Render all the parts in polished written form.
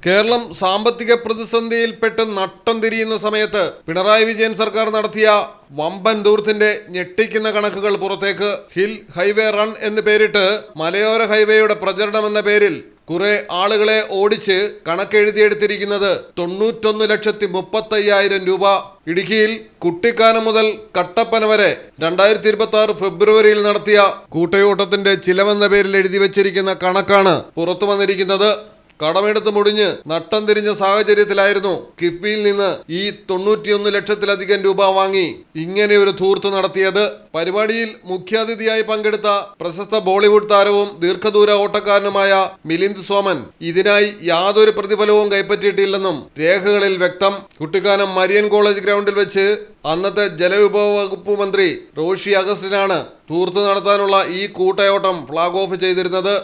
കേരളം സാമ്പത്തിക പ്രതിസന്ധിയിൽപ്പെട്ട് നട്ടം തിരിയുന്ന സമയത്ത് പിണറായി വിജയൻ സർക്കാർ നടത്തിയ വമ്പൻ ദൂർത്തിന്റെ ഞെട്ടിക്കുന്ന കണക്കുകൾ പുറത്തേക്ക്. ഹിൽ ഹൈവേ റൺ എന്ന് പേരിട്ട് മലയോര ഹൈവേയുടെ പ്രചരണം എന്ന പേരിൽ കുറെ ആളുകളെ ഓടിച്ച് കണക്കെഴുതിയെടുത്തിരിക്കുന്നത് 91,30,000 രൂപ. ഇടുക്കിയിൽ കുട്ടിക്കാനം മുതൽ കട്ടപ്പന വരെ 2026 ഫെബ്രുവരിയിൽ നടത്തിയ കൂട്ടയോട്ടത്തിന്റെ ചിലവെന്ന പേരിൽ എഴുതി വച്ചിരിക്കുന്ന കണക്കാണ് പുറത്തു വന്നിരിക്കുന്നത്. കടമെടുത്ത് മുടിഞ്ഞ് നട്ടം തിരിഞ്ഞ സാഹചര്യത്തിലായിരുന്നു കിഫ്ബിയിൽ നിന്ന് ഈ 91 ലക്ഷത്തിലധികം രൂപ വാങ്ങി ഇങ്ങനെ ഒരു ധൂർത്ത് നടത്തിയത്. പരിപാടിയിൽ മുഖ്യാതിഥിയായി പങ്കെടുത്ത പ്രശസ്ത ബോളിവുഡ് താരവും ദീർഘദൂര ഓട്ടക്കാരനുമായ മിലിന്ദ് സോമൻ ഇതിനായി യാതൊരു പ്രതിഫലവും കൈപ്പറ്റിയിട്ടില്ലെന്നും രേഖകളിൽ വ്യക്തം. കുട്ടിക്കാനം മരിയൻ കോളേജ് ഗ്രൗണ്ടിൽ വെച്ച് അന്നത്തെ ജലവിഭവ വകുപ്പ് മന്ത്രി റോഷി അഗസ്റ്റിനാണ് ധൂർത്ത് നടത്താനുള്ള ഈ കൂട്ടയോട്ടം ഫ്ളാഗ് ഓഫ് ചെയ്തിരുന്നത്.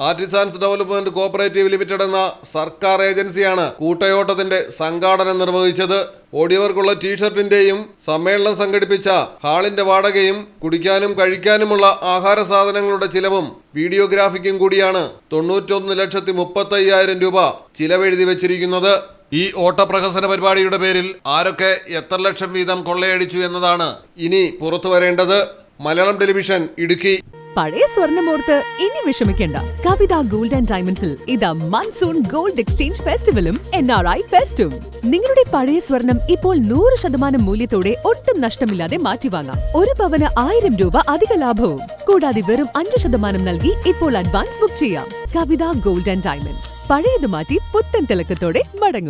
ആർട്ടിസാൻസ് ഡെവലപ്മെന്റ് കോഓപ്പറേറ്റീവ് ലിമിറ്റഡ് എന്ന സർക്കാർ ഏജൻസിയാണ് കൂട്ടയോട്ടത്തിന്റെ സംഘാടനം നിർവഹിച്ചത്. ഓടിയവർക്കുള്ള ടീഷർട്ടിന്റെയും സമ്മേളനം സംഘടിപ്പിച്ച ഹാളിന്റെ വാടകയും കുടിക്കാനും കഴിക്കാനുമുള്ള ആഹാര സാധനങ്ങളുടെ ചിലവും വീഡിയോഗ്രാഫിക്കും കൂടിയാണ് 91,30,000 രൂപ ചിലവെഴുതി വെച്ചിരിക്കുന്നത്. ഈ ഓട്ടപ്രഹസന പരിപാടിയുടെ പേരിൽ ആരൊക്കെ എത്ര ലക്ഷം വീതം കൊള്ളയടിച്ചു എന്നതാണ് ഇനി പുറത്തു വരേണ്ടത്. മലയാളം ടെലിവിഷൻ, ഇടുക്കി. പഴയ സ്വർണ്ണമോർത്ത് ഇനി വിഷമിക്കേണ്ട. കവിത ഗോൾഡ് ആൻഡ് ഡയമണ്ട്സിൽ ഇതാ മൺസൂൺ ഗോൾഡ് എക്സ്ചേഞ്ച് ഫെസ്റ്റിവലും NRI ഫെസ്റ്റും. നിങ്ങളുടെ പഴയ സ്വർണം ഇപ്പോൾ 100% മൂല്യത്തോടെ ഒട്ടും നഷ്ടമില്ലാതെ മാറ്റിവാങ്ങാം. ഒരു പവന് 1000 രൂപ അധിക ലാഭവും കൂടാതെ വെറും 5% നൽകി ഇപ്പോൾ അഡ്വാൻസ് ബുക്ക് ചെയ്യാം. കവിത ഗോൾഡ് ആൻഡ് ഡയമണ്ട്സ്, പഴയത് മാറ്റി പുത്തൻ തിളക്കത്തോടെ മടങ്ങും.